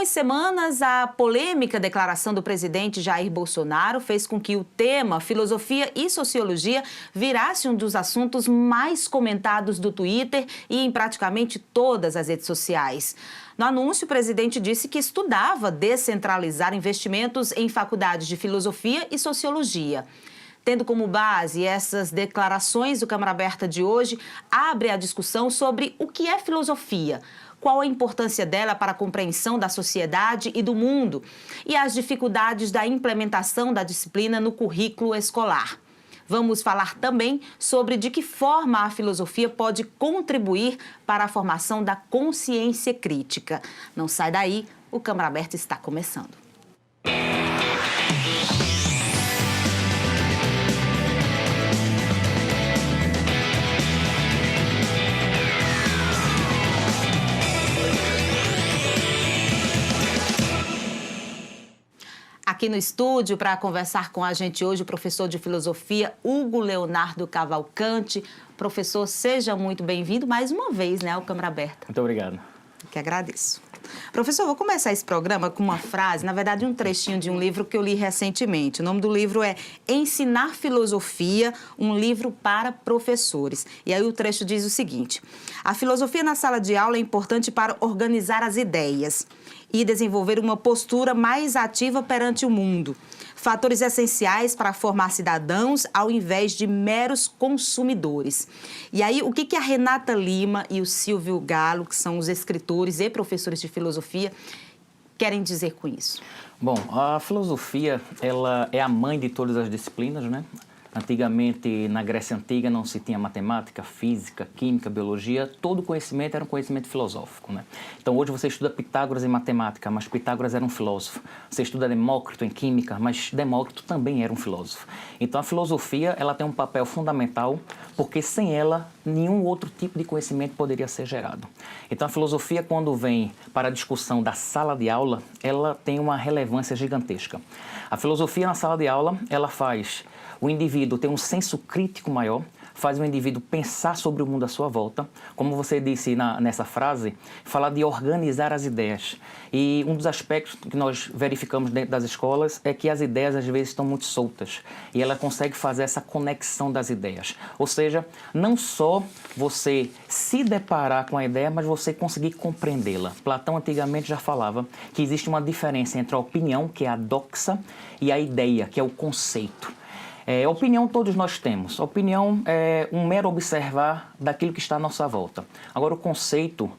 algumas semanas, a polêmica declaração do presidente Jair Bolsonaro fez com que o tema filosofia e sociologia virasse um dos assuntos mais comentados do Twitter e em praticamente todas as redes sociais. No anúncio, o presidente disse que estudava descentralizar investimentos em faculdades de filosofia e sociologia. Tendo como base essas declarações, o Câmara Aberta de hoje abre a discussão sobre o que é filosofia, qual a importância dela para a compreensão da sociedade e do mundo e as dificuldades da implementação da disciplina no currículo escolar. Vamos falar também sobre de que forma a filosofia pode contribuir para a formação da consciência crítica. Não sai daí, o Câmara Aberta está começando. Aqui no estúdio, para conversar com a gente hoje, o professor de filosofia, Hugo Leonardo Cavalcante. Professor, seja muito bem-vindo mais uma vez, ao Câmara Aberta. Muito obrigado. Que agradeço. Professor, vou começar esse programa com uma frase, na verdade um trechinho de um livro que eu li recentemente. O nome do livro é Ensinar Filosofia, um livro para professores. E aí o trecho diz o seguinte: a filosofia na sala de aula é importante para organizar as ideias e desenvolver uma postura mais ativa perante o mundo. Fatores essenciais para formar cidadãos ao invés de meros consumidores. E aí, o que a Renata Lima e o Silvio Galo, que são os escritores e professores de filosofia, querem dizer com isso? Bom, a filosofia, ela é a mãe de todas as disciplinas, né? Antigamente, na Grécia Antiga, não se tinha matemática, física, química, biologia. Todo conhecimento era um conhecimento filosófico, né? Então, hoje você estuda Pitágoras em matemática, mas Pitágoras era um filósofo. Você estuda Demócrito em química, mas Demócrito também era um filósofo. Então, a filosofia, ela tem um papel fundamental, porque sem ela, nenhum outro tipo de conhecimento poderia ser gerado. Então, a filosofia, quando vem para a discussão da sala de aula, ela tem uma relevância gigantesca. A filosofia na sala de aula, ela faz o indivíduo ter um senso crítico maior, faz o indivíduo pensar sobre o mundo à sua volta. Como você disse nessa frase, falar de organizar as ideias. E um dos aspectos que nós verificamos dentro das escolas é que as ideias às vezes estão muito soltas e ela consegue fazer essa conexão das ideias. Ou seja, não só você se deparar com a ideia, mas você conseguir compreendê-la. Platão antigamente já falava que existe uma diferença entre a opinião, que é a doxa, e a ideia, que é o conceito. Opinião todos nós temos. A opinião é um mero observar daquilo que está à nossa volta. Agora, o conceito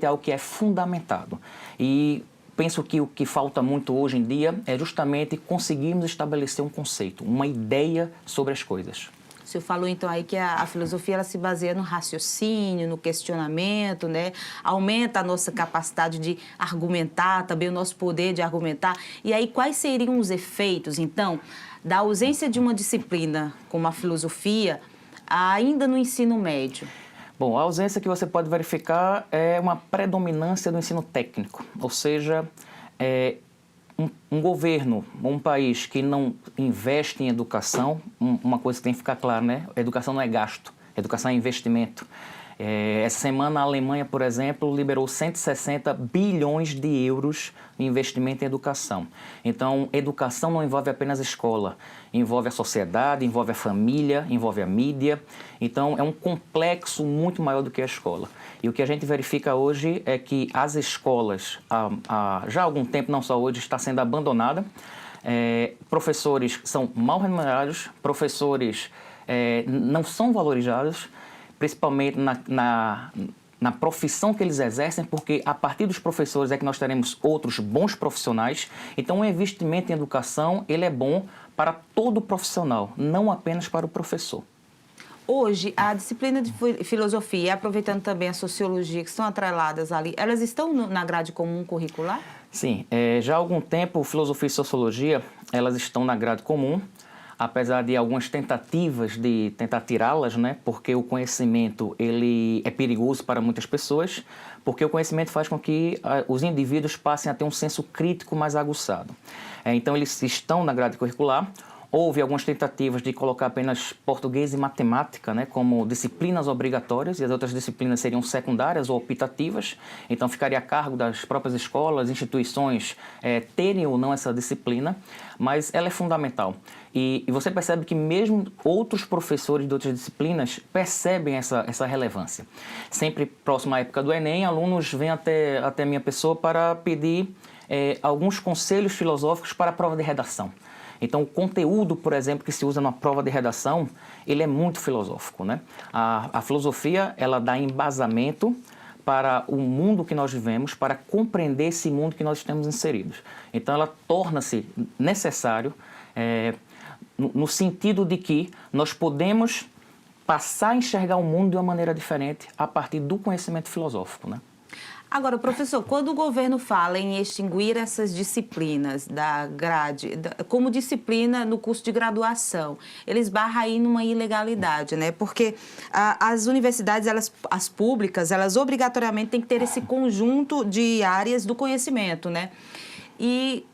é algo que é fundamentado. E penso que o que falta muito hoje em dia é justamente conseguirmos estabelecer um conceito, uma ideia sobre as coisas. O senhor falou, então, aí que a filosofia ela se baseia no raciocínio, no questionamento, né? Aumenta a nossa capacidade de argumentar, também o nosso poder de argumentar. E aí, quais seriam os efeitos, então, da ausência de uma disciplina como a filosofia ainda no ensino médio? Bom, a ausência que você pode verificar é uma predominância do ensino técnico, ou seja, um governo, um país que não investe em educação, uma coisa que tem que ficar clara, né? Educação não é gasto, educação é investimento. Essa semana a Alemanha, por exemplo, liberou 160 bilhões de euros em investimento em educação. Então, educação não envolve apenas a escola, envolve a sociedade, envolve a família, envolve a mídia. Então, é um complexo muito maior do que a escola. E o que a gente verifica hoje é que as escolas, já há algum tempo, não só hoje, está sendo abandonada. Professores são mal remunerados, professores não são valorizados, principalmente na profissão que eles exercem, porque a partir dos professores é que nós teremos outros bons profissionais. Então, o investimento em educação, ele é bom para todo profissional, não apenas para o professor. Hoje, a disciplina de filosofia, aproveitando também a sociologia, que estão atreladas ali, elas estão na grade comum curricular? Sim, já há algum tempo, filosofia e sociologia, elas estão na grade comum, apesar de algumas tentativas de tentar tirá-las, né? Porque o conhecimento ele é perigoso para muitas pessoas, porque o conhecimento faz com que os indivíduos passem a ter um senso crítico mais aguçado. Então, eles estão na grade curricular, Houve algumas tentativas de colocar apenas português e matemática, né, como disciplinas obrigatórias, e as outras disciplinas seriam secundárias ou optativas. Então, ficaria a cargo das próprias escolas, instituições, terem ou não essa disciplina, mas ela é fundamental. E você percebe que mesmo outros professores de outras disciplinas percebem essa relevância. Sempre próximo à época do Enem, alunos vêm até a minha pessoa para pedir alguns conselhos filosóficos para a prova de redação. Então, o conteúdo, por exemplo, que se usa na prova de redação, ele é muito filosófico, né? A filosofia, ela dá embasamento para o mundo que nós vivemos, para compreender esse mundo que nós estamos inseridos. Então, ela torna-se necessário no sentido de que nós podemos passar a enxergar o mundo de uma maneira diferente a partir do conhecimento filosófico, né? Agora, professor, quando o governo fala em extinguir essas disciplinas da grade, como disciplina no curso de graduação, ele esbarra aí numa ilegalidade, né? Porque as universidades, as públicas, elas obrigatoriamente têm que ter esse conjunto de áreas do conhecimento, né? E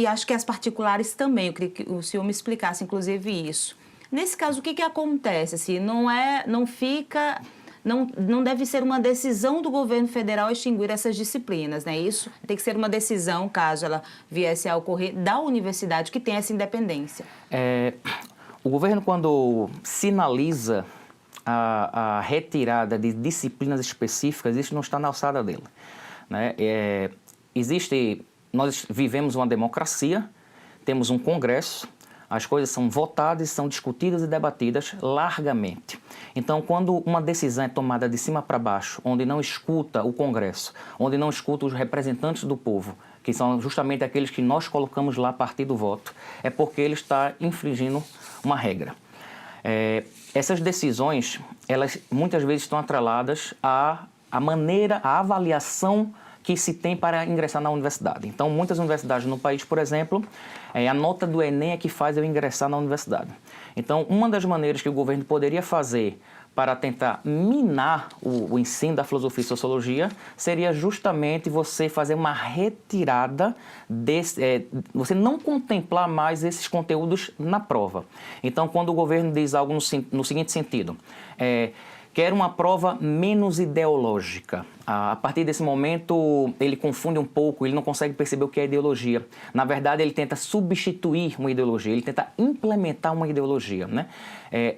acho que as particulares também, eu queria que o senhor me explicasse, inclusive, isso. Nesse caso, o que acontece? Assim, não deve ser uma decisão do governo federal extinguir essas disciplinas, né? Isso tem que ser uma decisão, caso ela viesse a ocorrer, da universidade, que tem essa independência. O governo, quando sinaliza a retirada de disciplinas específicas, isso não está na alçada dele, né? Nós vivemos uma democracia, temos um Congresso, as coisas são votadas, são discutidas e debatidas largamente. Então, quando uma decisão é tomada de cima para baixo, onde não escuta o Congresso, onde não escuta os representantes do povo, que são justamente aqueles que nós colocamos lá a partir do voto, é porque ele está infringindo uma regra. Essas decisões, elas muitas vezes estão atreladas à avaliação que se tem para ingressar na universidade. Então, muitas universidades no país, por exemplo, a nota do Enem é que faz eu ingressar na universidade. Então, uma das maneiras que o governo poderia fazer para tentar minar o ensino da filosofia e sociologia seria justamente você fazer uma retirada você não contemplar mais esses conteúdos na prova. Então, quando o governo diz algo no seguinte sentido, quer uma prova menos ideológica. A partir desse momento, ele confunde um pouco, ele não consegue perceber o que é ideologia. Na verdade, ele tenta substituir uma ideologia, ele tenta implementar uma ideologia, né?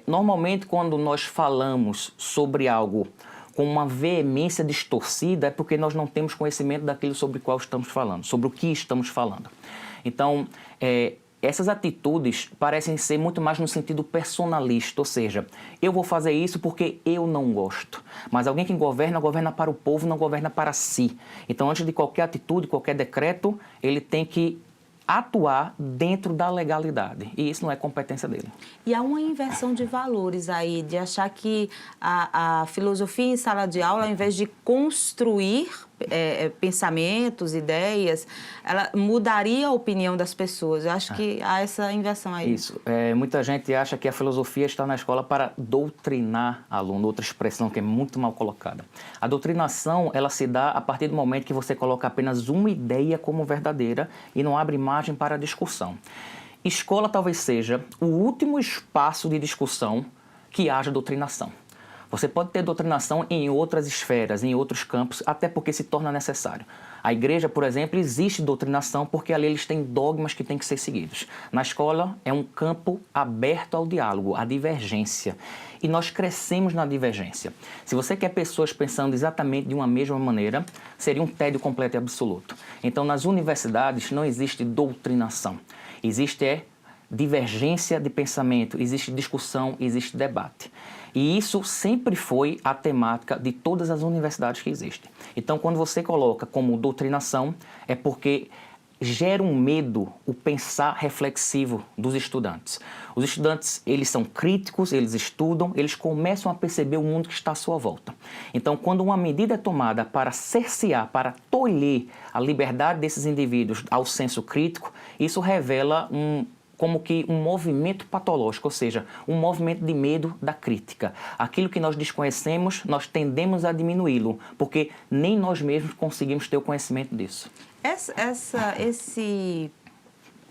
Normalmente, quando nós falamos sobre algo com uma veemência distorcida, é porque nós não temos conhecimento daquilo sobre o qual estamos falando, sobre o que estamos falando. Então, essas atitudes parecem ser muito mais no sentido personalista, ou seja, eu vou fazer isso porque eu não gosto. Mas alguém que governa para o povo, não governa para si. Então, antes de qualquer atitude, qualquer decreto, ele tem que atuar dentro da legalidade. E isso não é competência dele. E há uma inversão de valores aí, de achar que a filosofia em sala de aula, ao invés de construir pensamentos, ideias, ela mudaria a opinião das pessoas. Eu acho que há essa inversão aí. Isso. Muita gente acha que a filosofia está na escola para doutrinar aluno, outra expressão que é muito mal colocada. A doutrinação, ela se dá a partir do momento que você coloca apenas uma ideia como verdadeira e não abre margem para a discussão. Escola talvez seja o último espaço de discussão que haja doutrinação. Você pode ter doutrinação em outras esferas, em outros campos, até porque se torna necessário. A igreja, por exemplo, existe doutrinação porque ali eles têm dogmas que têm que ser seguidos. Na escola é um campo aberto ao diálogo, à divergência. E nós crescemos na divergência. Se você quer pessoas pensando exatamente de uma mesma maneira, seria um tédio completo e absoluto. Então, nas universidades não existe doutrinação. Existe divergência de pensamento, existe discussão, existe debate. E isso sempre foi a temática de todas as universidades que existem. Então, quando você coloca como doutrinação, é porque gera um medo o pensar reflexivo dos estudantes. Os estudantes, eles são críticos, eles estudam, eles começam a perceber o mundo que está à sua volta. Então, quando uma medida é tomada para cercear, para tolher a liberdade desses indivíduos ao senso crítico, isso revela como que um movimento patológico, ou seja, um movimento de medo da crítica. Aquilo que nós desconhecemos, nós tendemos a diminuí-lo, porque nem nós mesmos conseguimos ter o conhecimento disso.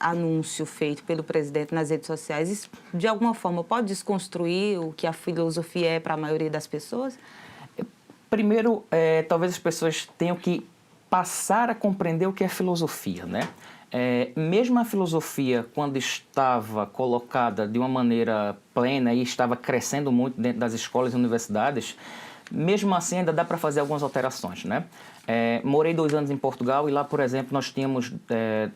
anúncio feito pelo presidente nas redes sociais, isso, de alguma forma, pode desconstruir o que a filosofia é para a maioria das pessoas? Primeiro, talvez as pessoas tenham que passar a compreender o que é filosofia, né? Mesmo a filosofia, quando estava colocada de uma maneira plena e estava crescendo muito dentro das escolas e universidades, mesmo assim ainda dá para fazer algumas alterações, né? Morei 2 anos em Portugal e lá, por exemplo, nós tínhamos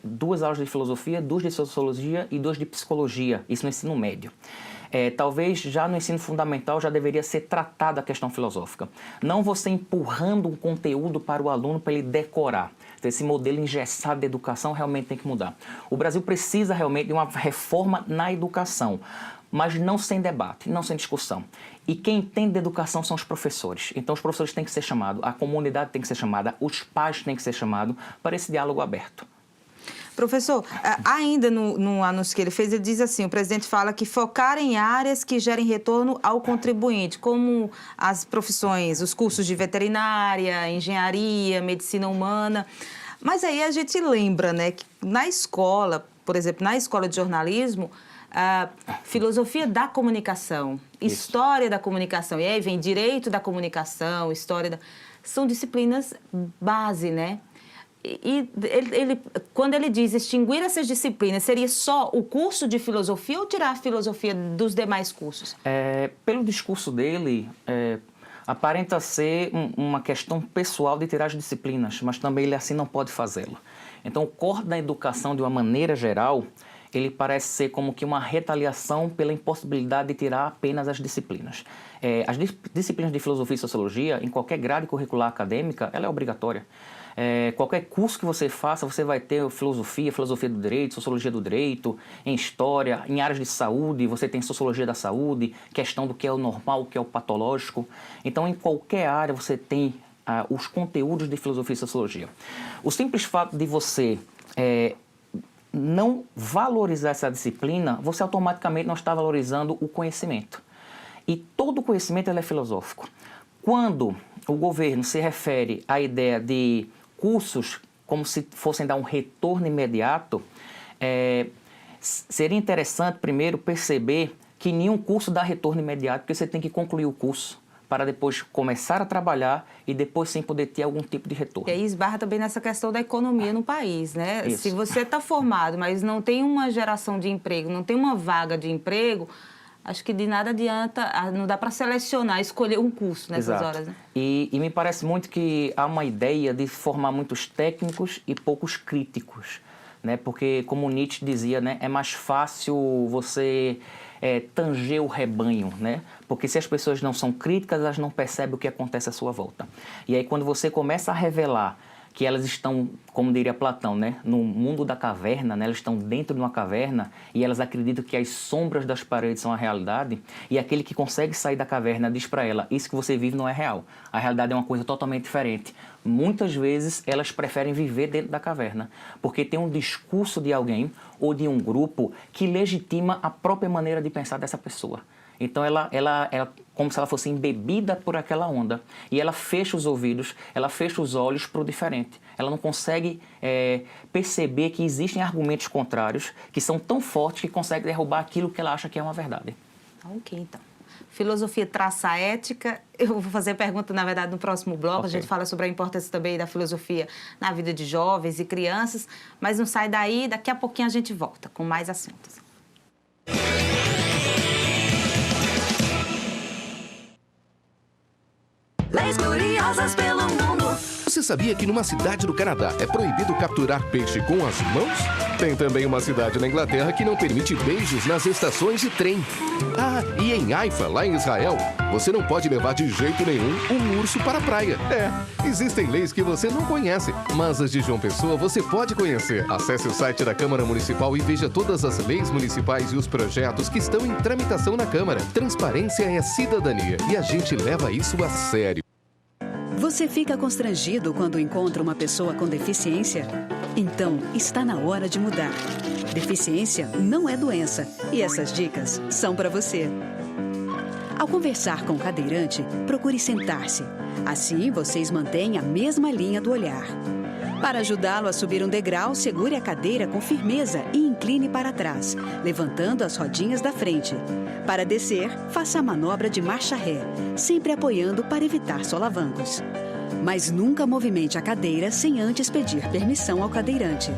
2 aulas de filosofia, 2 de sociologia e 2 de psicologia, isso no ensino médio. Talvez já no ensino fundamental já deveria ser tratada a questão filosófica. Não você empurrando um conteúdo para o aluno para ele decorar. Então, esse modelo engessado de educação realmente tem que mudar. O Brasil precisa realmente de uma reforma na educação, mas não sem debate, não sem discussão. E quem entende de educação são os professores. Então, os professores têm que ser chamados, a comunidade tem que ser chamada, os pais têm que ser chamados para esse diálogo aberto. Professor, ainda no anúncio que ele fez, ele diz assim, o presidente fala que focar em áreas que gerem retorno ao contribuinte, como as profissões, os cursos de veterinária, engenharia, medicina humana. Mas aí a gente lembra, né, que na escola, por exemplo, na escola de jornalismo, filosofia da comunicação, história da comunicação, e aí vem direito da comunicação, são disciplinas base, né? E quando ele diz extinguir essas disciplinas, seria só o curso de filosofia ou tirar a filosofia dos demais cursos? Pelo discurso dele, aparenta ser uma questão pessoal de tirar as disciplinas, mas também ele assim não pode fazê-lo. Então, o corte da educação, de uma maneira geral, ele parece ser como que uma retaliação pela impossibilidade de tirar apenas as disciplinas. As disciplinas de filosofia e sociologia, em qualquer grade curricular acadêmica, ela é obrigatória. Qualquer curso que você faça, você vai ter filosofia do direito, sociologia do direito, em história, em áreas de saúde, você tem sociologia da saúde, questão do que é o normal, o que é o patológico. Então, em qualquer área, você tem os conteúdos de filosofia e sociologia. O simples fato de você não valorizar essa disciplina, você automaticamente não está valorizando o conhecimento. E todo conhecimento ele é filosófico. Quando o governo se refere à ideia de cursos como se fossem dar um retorno imediato, seria interessante primeiro perceber que nenhum curso dá retorno imediato, porque você tem que concluir o curso para depois começar a trabalhar e depois sim poder ter algum tipo de retorno. E aí esbarra também nessa questão da economia no país, né? Isso. Se você está formado, mas não tem uma geração de emprego, não tem uma vaga de emprego, acho que de nada adianta, não dá para selecionar, escolher um curso nessas Exato. horas, né? E me parece muito que há uma ideia de formar muitos técnicos e poucos críticos, né? Porque, como Nietzsche dizia, né, é mais fácil você tanger o rebanho, né? Porque se as pessoas não são críticas, elas não percebem o que acontece à sua volta. E aí, quando você começa a revelar que elas estão, como diria Platão, né, no mundo da caverna, né, elas estão dentro de uma caverna e elas acreditam que as sombras das paredes são a realidade, e aquele que consegue sair da caverna diz para ela, isso que você vive não é real, a realidade é uma coisa totalmente diferente. Muitas vezes elas preferem viver dentro da caverna, porque tem um discurso de alguém ou de um grupo que legitima a própria maneira de pensar dessa pessoa. Então, ela como se ela fosse embebida por aquela onda. E ela fecha os ouvidos, ela fecha os olhos para o diferente. Ela não consegue perceber que existem argumentos contrários que são tão fortes que conseguem derrubar aquilo que ela acha que é uma verdade. Ok, então. Filosofia traça a ética. Eu vou fazer a pergunta, na verdade, no próximo bloco. Okay. A gente fala sobre a importância também da filosofia na vida de jovens e crianças. Mas não sai daí, daqui a pouquinho a gente volta com mais assuntos. Leis curiosas pelo mundo. Você sabia que numa cidade do Canadá é proibido capturar peixe com as mãos? Tem também uma cidade na Inglaterra que não permite beijos nas estações de trem. E em Haifa, lá em Israel, você não pode levar de jeito nenhum um urso para a praia. Existem leis que você não conhece, mas as de João Pessoa você pode conhecer. Acesse o site da Câmara Municipal e veja todas as leis municipais e os projetos que estão em tramitação na Câmara. Transparência é cidadania e a gente leva isso a sério. Você fica constrangido quando encontra uma pessoa com deficiência? Então, está na hora de mudar. Deficiência não é doença e essas dicas são para você. Ao conversar com o cadeirante, procure sentar-se. Assim, vocês mantêm a mesma linha do olhar. Para ajudá-lo a subir um degrau, segure a cadeira com firmeza e incline para trás, levantando as rodinhas da frente. Para descer, faça a manobra de marcha ré, sempre apoiando para evitar solavancos. Mas nunca movimente a cadeira sem antes pedir permissão ao cadeirante.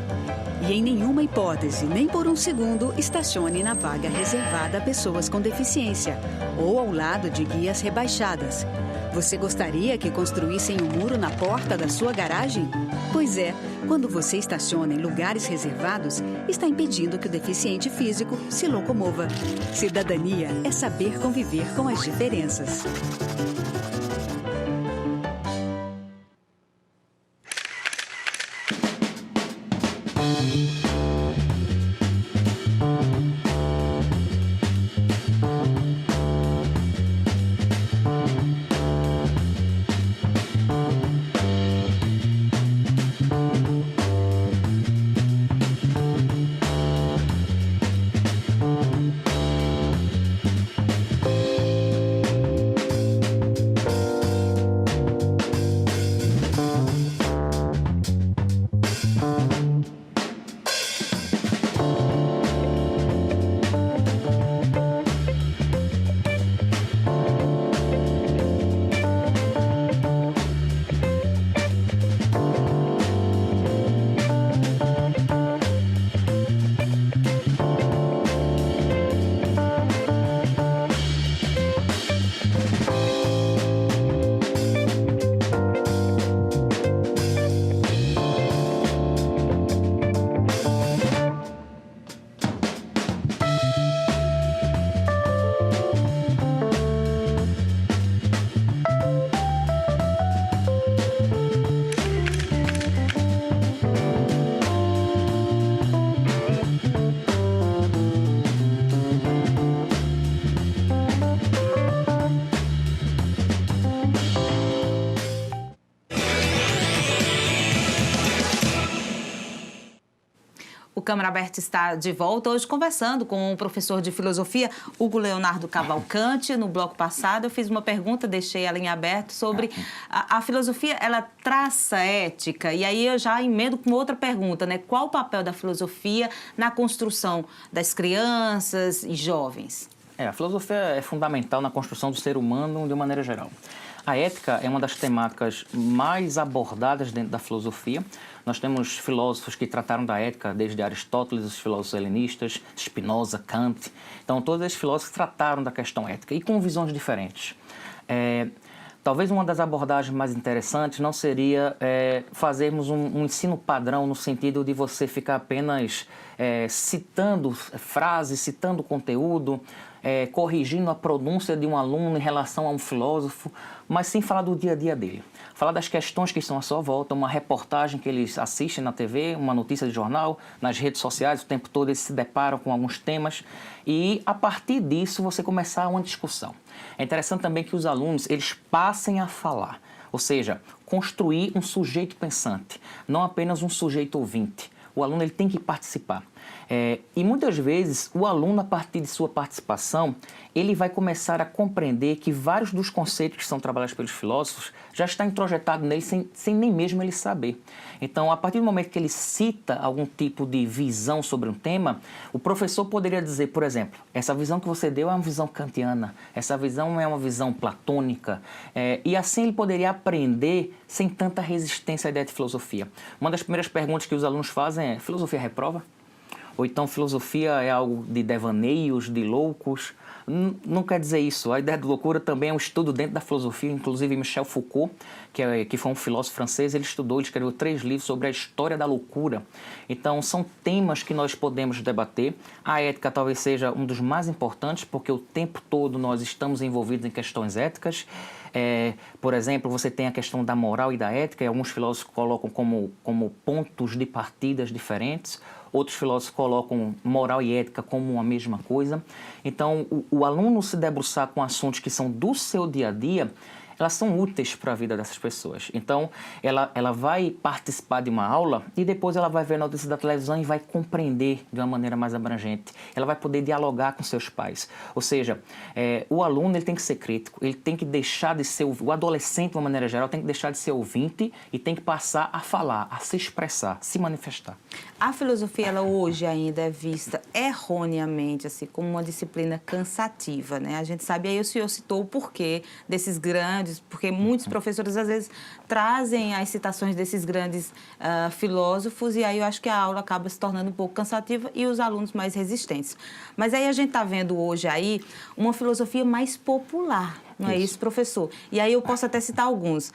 E em nenhuma hipótese, nem por um segundo, estacione na vaga reservada a pessoas com deficiência ou ao lado de guias rebaixadas. Você gostaria que construíssem um muro na porta da sua garagem? Pois é, quando você estaciona em lugares reservados, está impedindo que o deficiente físico se locomova. Cidadania é saber conviver com as diferenças. Câmara Aberta está de volta, hoje conversando com o professor de filosofia, Hugo Leonardo Cavalcante. No bloco passado eu fiz uma pergunta, deixei ela em aberto, sobre a filosofia, ela traça ética, e aí eu já emendo com outra pergunta, né? Qual o papel da filosofia na construção das crianças e jovens? A filosofia é fundamental na construção do ser humano de uma maneira geral. A ética é uma das temáticas mais abordadas dentro da filosofia. Nós temos filósofos que trataram da ética, desde Aristóteles, os filósofos helenistas, Spinoza, Kant. Então, todos esses filósofos trataram da questão ética e com visões diferentes. Talvez uma das abordagens mais interessantes não seria fazermos um ensino padrão no sentido de você ficar apenas citando frases, citando conteúdo, corrigindo a pronúncia de um aluno em relação a um filósofo, mas sim falar do dia a dia dele. Falar das questões que estão à sua volta, uma reportagem que eles assistem na TV, uma notícia de jornal, nas redes sociais, o tempo todo eles se deparam com alguns temas e, a partir disso, você começar uma discussão. É interessante também que os alunos eles passem a falar, ou seja, construir um sujeito pensante, não apenas um sujeito ouvinte. O aluno ele tem que participar. E muitas vezes o aluno, a partir de sua participação, ele vai começar a compreender que vários dos conceitos que são trabalhados pelos filósofos já está introjetado nele sem nem mesmo ele saber. Então, a partir do momento que ele cita algum tipo de visão sobre um tema, o professor poderia dizer, por exemplo, essa visão que você deu é uma visão kantiana, essa visão é uma visão platônica, e assim ele poderia aprender sem tanta resistência à ideia de filosofia. Uma das primeiras perguntas que os alunos fazem é: filosofia reprova? Ou então filosofia é algo de devaneios, de loucos? Não quer dizer isso. A ideia de loucura também é um estudo dentro da filosofia. Inclusive Michel Foucault, que foi um filósofo francês, ele escreveu 3 livros sobre a história da loucura. Então são temas que nós podemos debater. A ética talvez seja um dos mais importantes, porque o tempo todo nós estamos envolvidos em questões éticas. Por exemplo, você tem a questão da moral e da ética, e alguns filósofos colocam como pontos de partidas diferentes. Outros filósofos colocam moral e ética como uma mesma coisa. Então, o aluno se debruçar com assuntos que são do seu dia a dia elas são úteis para a vida dessas pessoas. Então, ela vai participar de uma aula e depois ela vai ver notícias da televisão e vai compreender de uma maneira mais abrangente. Ela vai poder dialogar com seus pais. Ou seja, o aluno ele tem que ser crítico, ele tem que deixar de ser... O adolescente, de uma maneira geral, tem que deixar de ser ouvinte e tem que passar a falar, a se expressar, se manifestar. A filosofia, ela hoje ainda é vista erroneamente, assim, como uma disciplina cansativa, né? A gente sabe, aí o senhor citou o porquê desses grandes, porque muitos professores, às vezes, trazem as citações desses grandes filósofos, e aí eu acho que a aula acaba se tornando um pouco cansativa e os alunos mais resistentes. Mas aí a gente está vendo hoje aí uma filosofia mais popular, não é isso, professor? E aí eu posso até citar alguns.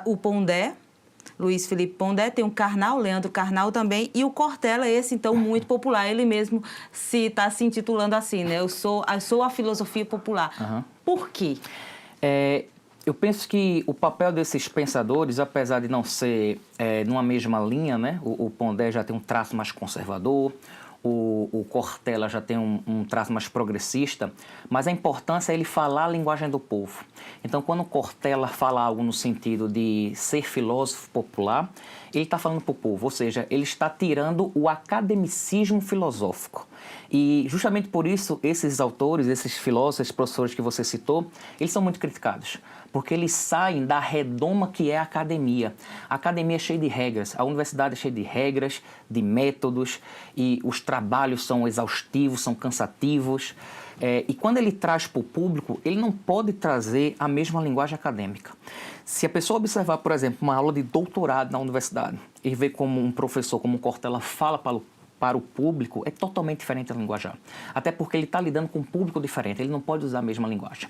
O Pondé, Luiz Felipe Pondé, tem o Karnal, Leandro Carnal também, e o Cortella, esse então muito popular, ele mesmo está se intitulando assim, né? Eu sou a filosofia popular. Uhum. Por quê? Eu penso que o papel desses pensadores, apesar de não ser numa mesma linha, né? O Pondé já tem um traço mais conservador, o Cortella já tem um traço mais progressista, mas a importância é ele falar a linguagem do povo. Então, quando o Cortella fala algo no sentido de ser filósofo popular, ele está falando para o povo, ou seja, ele está tirando o academicismo filosófico. E justamente por isso, esses autores, esses filósofos, esses professores que você citou, eles são muito criticados, porque eles saem da redoma que é a academia. A academia é cheia de regras, a universidade é cheia de regras, de métodos, e os trabalhos são exaustivos, são cansativos. E quando ele traz para o público, ele não pode trazer a mesma linguagem acadêmica. Se a pessoa observar, por exemplo, uma aula de doutorado na universidade e ver como um professor, como o Cortella, fala para o público, é totalmente diferente a linguagem. Até porque ele está lidando com um público diferente, ele não pode usar a mesma linguagem.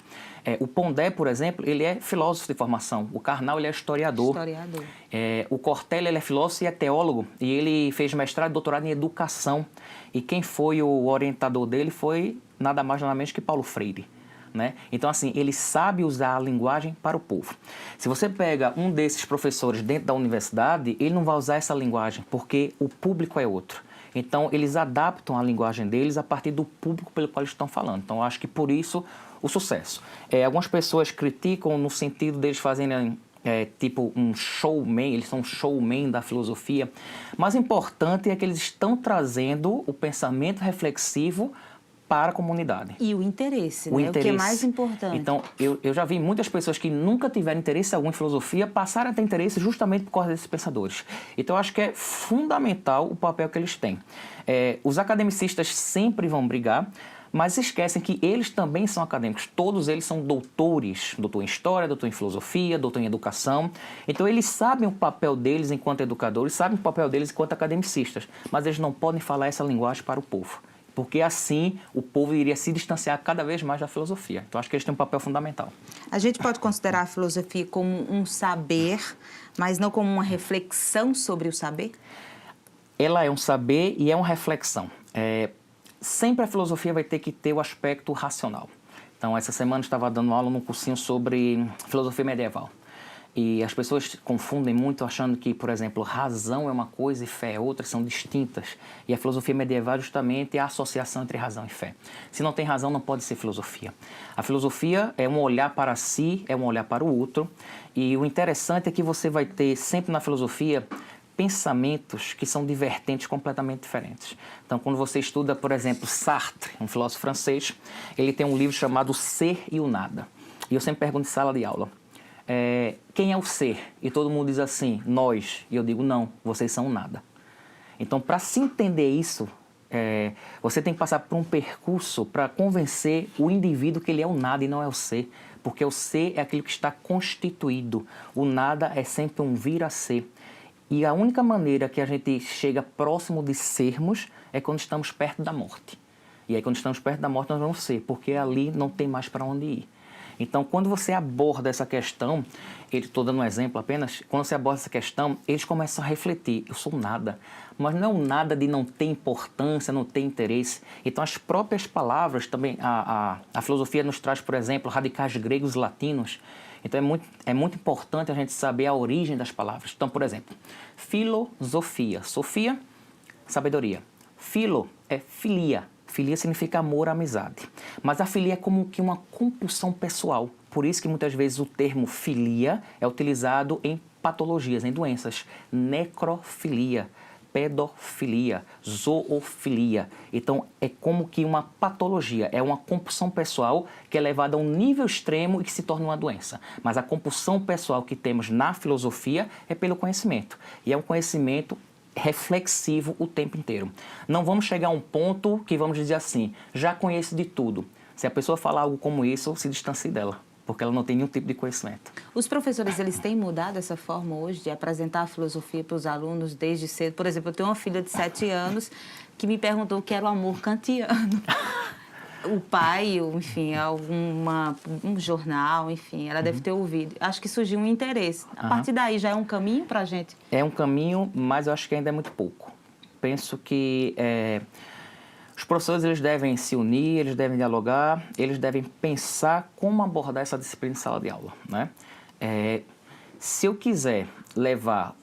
O Pondé, por exemplo, ele é filósofo de formação, o Karnal ele é historiador. O Cortella ele é filósofo e é teólogo, e ele fez mestrado e doutorado em educação. E quem foi o orientador dele foi nada mais nada menos que Paulo Freire. Né? Então, assim, ele sabe usar a linguagem para o povo. Se você pega um desses professores dentro da universidade, ele não vai usar essa linguagem, porque o público é outro. Então, eles adaptam a linguagem deles a partir do público pelo qual eles estão falando. Então, eu acho que por isso o sucesso. Algumas pessoas criticam no sentido deles fazerem tipo um showman, eles são um showman da filosofia, mas o importante é que eles estão trazendo o pensamento reflexivo para a comunidade. E o interesse, né? O que é mais importante. Então, eu já vi muitas pessoas que nunca tiveram interesse algum em filosofia passarem a ter interesse justamente por causa desses pensadores. Então, eu acho que é fundamental o papel que eles têm. Os academicistas sempre vão brigar, mas esquecem que eles também são acadêmicos. Todos eles são doutores, doutor em História, doutor em Filosofia, doutor em Educação. Então, eles sabem o papel deles enquanto educadores, sabem o papel deles enquanto academicistas, mas eles não podem falar essa linguagem para o povo, porque assim o povo iria se distanciar cada vez mais da filosofia. Então, acho que eles têm um papel fundamental. A gente pode considerar a filosofia como um saber, mas não como uma reflexão sobre o saber? Ela é um saber e é uma reflexão. Sempre a filosofia vai ter que ter o aspecto racional. Então, essa semana eu estava dando aula num cursinho sobre filosofia medieval. E as pessoas confundem muito achando que, por exemplo, razão é uma coisa e fé é outra, são distintas. E a filosofia medieval justamente é a associação entre razão e fé. Se não tem razão, não pode ser filosofia. A filosofia é um olhar para si, é um olhar para o outro. E o interessante é que você vai ter sempre na filosofia pensamentos que são de vertentes completamente diferentes. Então, quando você estuda, por exemplo, Sartre, um filósofo francês, ele tem um livro chamado O Ser e o Nada. E eu sempre pergunto em sala de aula, quem é o ser? E todo mundo diz assim, nós. E eu digo, não, vocês são nada. Então, para se entender isso, você tem que passar por um percurso para convencer o indivíduo que ele é o nada e não é o ser. Porque o ser é aquilo que está constituído. O nada é sempre um vir a ser. E a única maneira que a gente chega próximo de sermos é quando estamos perto da morte. E aí, quando estamos perto da morte, nós vamos ser, porque ali não tem mais para onde ir. Então, quando você aborda essa questão, estou dando um exemplo apenas, quando você aborda essa questão, eles começam a refletir, eu sou nada. Mas não é um nada de não ter importância, não ter interesse. Então, as próprias palavras também, a filosofia nos traz, por exemplo, radicais gregos e latinos. Então, é muito importante a gente saber a origem das palavras. Então, por exemplo, filosofia. Sofia, sabedoria. Filo é filia. Filia significa amor, amizade. Mas a filia é como que uma compulsão pessoal. Por isso que muitas vezes o termo filia é utilizado em patologias, em doenças. Necrofilia, pedofilia, zoofilia. Então, é como que uma patologia, é uma compulsão pessoal que é levada a um nível extremo e que se torna uma doença. Mas a compulsão pessoal que temos na filosofia é pelo conhecimento. E é um conhecimento reflexivo o tempo inteiro. Não vamos chegar a um ponto que vamos dizer assim, já conheço de tudo. Se a pessoa falar algo como isso, se distancie dela, porque ela não tem nenhum tipo de conhecimento. Os professores, eles têm mudado essa forma hoje de apresentar a filosofia para os alunos desde cedo? Por exemplo, eu tenho uma filha de 7 anos que me perguntou o que era o amor kantiano. O pai, enfim, um jornal, enfim, ela deve ter ouvido. Acho que surgiu um interesse. A partir daí já é um caminho para a gente? É um caminho, mas eu acho que ainda é muito pouco. Penso que os professores eles devem se unir, eles devem dialogar, eles devem pensar como abordar essa disciplina em sala de aula, né? Se eu quiser levar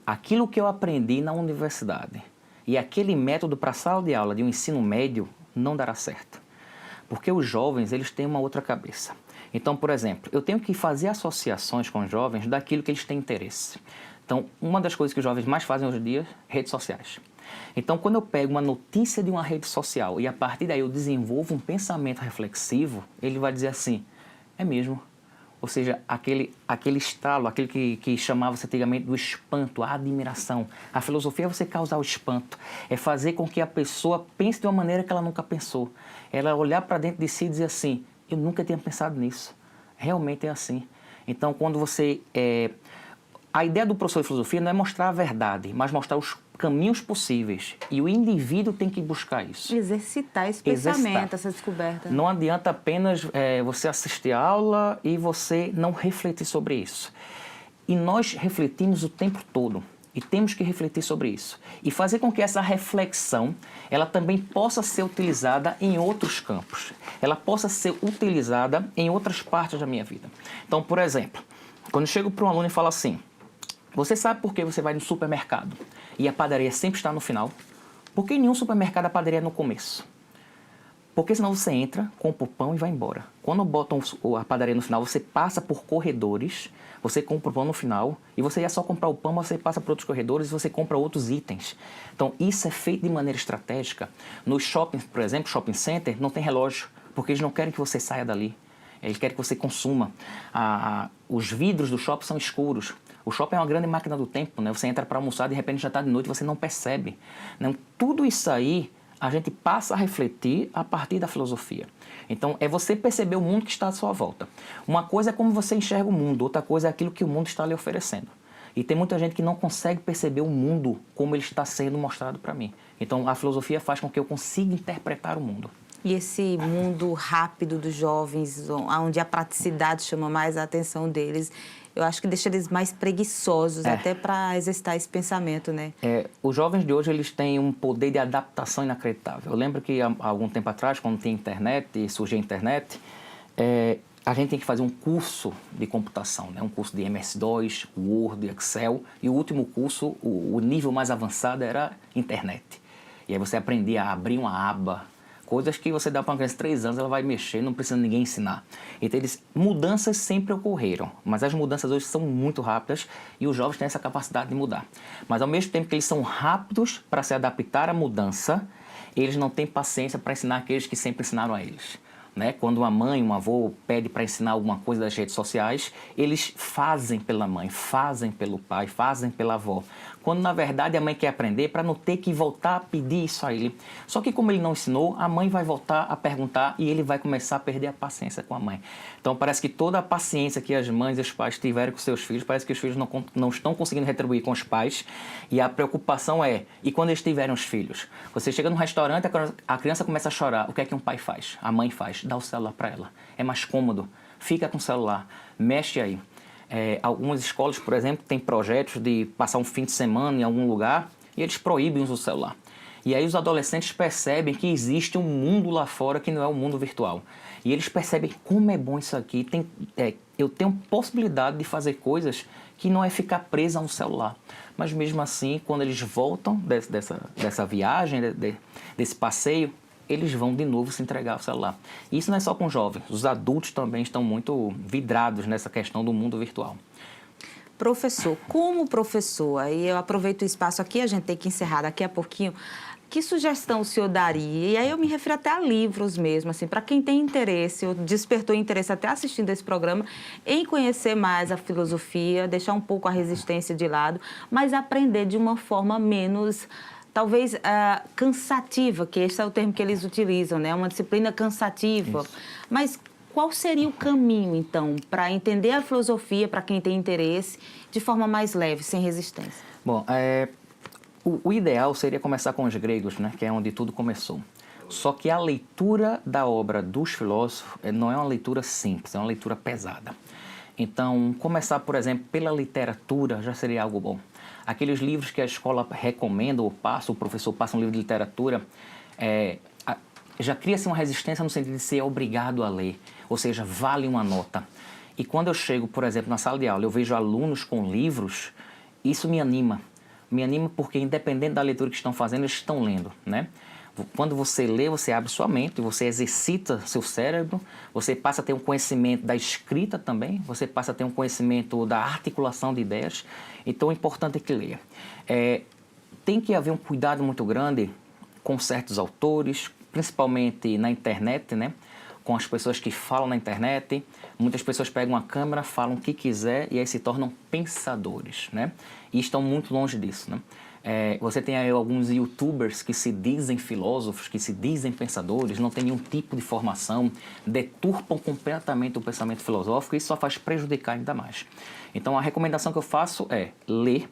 aquilo que eu aprendi na universidade e aquele método para a sala de aula de um ensino médio, não dará certo. Porque os jovens, eles têm uma outra cabeça. Então, por exemplo, eu tenho que fazer associações com os jovens daquilo que eles têm interesse. Então, uma das coisas que os jovens mais fazem hoje em dia, redes sociais. Então, quando eu pego uma notícia de uma rede social e a partir daí eu desenvolvo um pensamento reflexivo, ele vai dizer assim, é mesmo. Ou seja, aquele estalo, aquele que chamava-se antigamente do espanto, a admiração. A filosofia é você causar o espanto, é fazer com que a pessoa pense de uma maneira que ela nunca pensou. Ela olhar para dentro de si e dizer assim, eu nunca tinha pensado nisso. Realmente é assim. Então, quando você... A ideia do professor de filosofia não é mostrar a verdade, mas mostrar os caminhos possíveis. E o indivíduo tem que buscar isso. Exercitar esse pensamento, essa descoberta. Não adianta apenas você assistir a aula e você não refletir sobre isso. E nós refletimos o tempo todo. E temos que refletir sobre isso. E fazer com que essa reflexão, ela também possa ser utilizada em outros campos. Ela possa ser utilizada em outras partes da minha vida. Então, por exemplo, quando eu chego para um aluno e falo assim, você sabe por que você vai no supermercado e a padaria sempre está no final? Por que em nenhum supermercado a padaria é no começo? Porque senão você entra, compra o pão e vai embora. Quando botam a padaria no final, você passa por corredores, você compra o pão no final, e você ia só comprar o pão, mas você passa por outros corredores e você compra outros itens. Então, isso é feito de maneira estratégica. Nos shoppings, por exemplo, shopping center, não tem relógio, porque eles não querem que você saia dali. Eles querem que você consuma. Os vidros do shopping são escuros. O shopping é uma grande máquina do tempo, né? Você entra para almoçar, de repente já está de noite, você não percebe. Não, tudo isso aí, a gente passa a refletir a partir da filosofia. Então, é você perceber o mundo que está à sua volta. Uma coisa é como você enxerga o mundo, outra coisa é aquilo que o mundo está lhe oferecendo. E tem muita gente que não consegue perceber o mundo como ele está sendo mostrado para mim. Então, a filosofia faz com que eu consiga interpretar o mundo. E esse mundo rápido dos jovens, onde a praticidade chama mais a atenção deles, eu acho que deixa eles mais preguiçosos, até para exercitar esse pensamento, né? Os jovens de hoje, eles têm um poder de adaptação inacreditável. Eu lembro que há algum tempo atrás, quando tinha internet e surgiu a internet, a gente tem que fazer um curso de computação, né? Um curso de MS-DOS, Word, Excel, e o último curso, o nível mais avançado era internet. E aí você aprendia a abrir uma aba, coisas que você dá para uma criança de 3 anos, ela vai mexer, não precisa ninguém ensinar. Então, mudanças sempre ocorreram, mas as mudanças hoje são muito rápidas e os jovens têm essa capacidade de mudar. Mas, ao mesmo tempo que eles são rápidos para se adaptar à mudança, eles não têm paciência para ensinar aqueles que sempre ensinaram a eles. Né? Quando uma mãe, um avô pede para ensinar alguma coisa das redes sociais, eles fazem pela mãe, fazem pelo pai, fazem pela avó. Quando, na verdade, a mãe quer aprender para não ter que voltar a pedir isso a ele. Só que como ele não ensinou, a mãe vai voltar a perguntar e ele vai começar a perder a paciência com a mãe. Então, parece que toda a paciência que as mães e os pais tiveram com seus filhos, parece que os filhos não estão conseguindo retribuir com os pais. E a preocupação e quando eles tiverem os filhos? Você chega num restaurante, a criança começa a chorar. O que é que um pai faz? A mãe faz. Dá o celular para ela. É mais cômodo. Fica com o celular. Mexe aí. Algumas escolas, por exemplo, têm projetos de passar um fim de semana em algum lugar e eles proíbem o uso do celular. E aí os adolescentes percebem que existe um mundo lá fora que não é o mundo virtual. E eles percebem como é bom isso aqui. Eu tenho possibilidade de fazer coisas que não é ficar presa a um celular. Mas mesmo assim, quando eles voltam dessa viagem, desse passeio, eles vão de novo se entregar ao celular. E isso não é só com jovens, os adultos também estão muito vidrados nessa questão do mundo virtual. Professor, como professor, aí eu aproveito o espaço aqui, a gente tem que encerrar daqui a pouquinho. Que sugestão o senhor daria? E aí eu me refiro até a livros mesmo, assim, para quem tem interesse, ou despertou interesse até assistindo esse programa, em conhecer mais a filosofia, deixar um pouco a resistência de lado, mas aprender de uma forma menos, talvez, cansativa, que esse é o termo que eles utilizam, né? Uma disciplina cansativa. Isso. Mas qual seria o caminho, então, para entender a filosofia, para quem tem interesse, de forma mais leve, sem resistência? Bom, o ideal seria começar com os gregos, né, que é onde tudo começou. Só que a leitura da obra dos filósofos não é uma leitura simples, é uma leitura pesada. Então, começar, por exemplo, pela literatura já seria algo bom. Aqueles livros que a escola recomenda ou passa, o professor passa um livro de literatura, já cria-se uma resistência no sentido de ser obrigado a ler, ou seja, vale uma nota. E quando eu chego, por exemplo, na sala de aula, eu vejo alunos com livros, isso me anima. Me anima porque, independente da leitura que estão fazendo, eles estão lendo, né? Quando você lê, você abre sua mente, você exercita seu cérebro, você passa a ter um conhecimento da escrita também, você passa a ter um conhecimento da articulação de ideias. Então, é importante que leia. Tem que haver um cuidado muito grande com certos autores, principalmente na internet, né? Com as pessoas que falam na internet. Muitas pessoas pegam a câmera, falam o que quiser e aí se tornam pensadores, né? E estão muito longe disso, né? Você tem aí alguns youtubers que se dizem filósofos, que se dizem pensadores, não têm nenhum tipo de formação, deturpam completamente o pensamento filosófico e isso só faz prejudicar ainda mais. Então, a recomendação que eu faço é ler.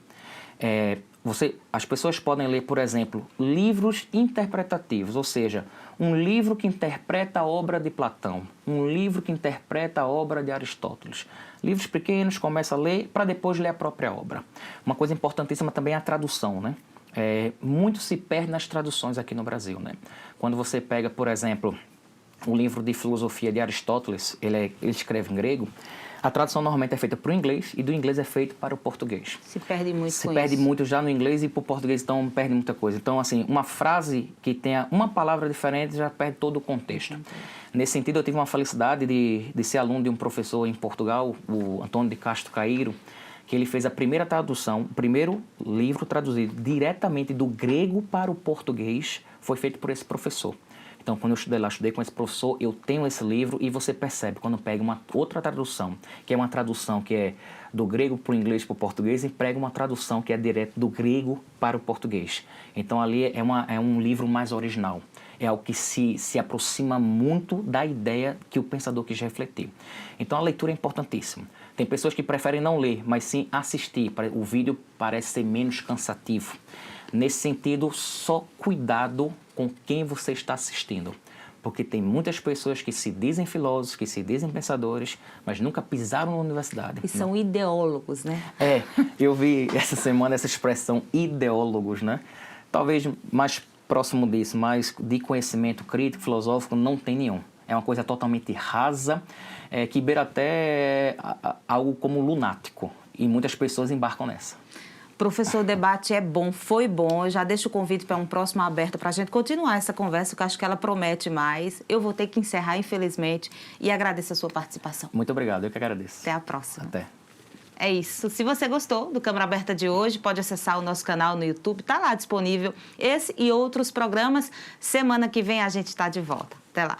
As pessoas podem ler, por exemplo, livros interpretativos, ou seja, um livro que interpreta a obra de Platão, um livro que interpreta a obra de Aristóteles. Livros pequenos, começa a ler para depois ler a própria obra. Uma coisa importantíssima também é a tradução, né? Muito se perde nas traduções aqui no Brasil, né? Quando você pega, por exemplo, o livro de filosofia de Aristóteles, ele escreve em grego, a tradução normalmente é feita para o inglês e do inglês é feito para o português. Se perde muito com isso. Se perde muito já no inglês e para o português, então perde muita coisa. Então, assim, uma frase que tenha uma palavra diferente já perde todo o contexto. Nesse sentido, eu tive uma felicidade de ser aluno de um professor em Portugal, o Antônio de Castro Cairo, que ele fez a primeira tradução, o primeiro livro traduzido diretamente do grego para o português, foi feito por esse professor. Então, quando eu estudei lá, estudei com esse professor, eu tenho esse livro e você percebe, quando pega uma outra tradução, que é uma tradução que é do grego para o inglês para o português, e pega uma tradução que é direto do grego para o português. Então, ali é um livro mais original. É algo que se aproxima muito da ideia que o pensador quis refletir. Então, a leitura é importantíssima. Tem pessoas que preferem não ler, mas sim assistir. O vídeo parece ser menos cansativo. Nesse sentido, só cuidado com quem você está assistindo. Porque tem muitas pessoas que se dizem filósofos, que se dizem pensadores, mas nunca pisaram na universidade. E são ideólogos, né? Eu vi essa semana essa expressão ideólogos, né? Talvez mais próximo disso, mas de conhecimento crítico, filosófico, não tem nenhum. É uma coisa totalmente rasa, que beira até algo como lunático. E muitas pessoas embarcam nessa. Professor, o debate é bom, foi bom. Eu já deixo o convite para um próximo aberto para a gente continuar essa conversa, que eu acho que ela promete mais. Eu vou ter que encerrar, infelizmente, e agradeço a sua participação. Muito obrigado, eu que agradeço. Até a próxima. Até. É isso. Se você gostou do Câmara Aberta de hoje, pode acessar o nosso canal no YouTube. Está lá disponível esse e outros programas. Semana que vem a gente está de volta. Até lá.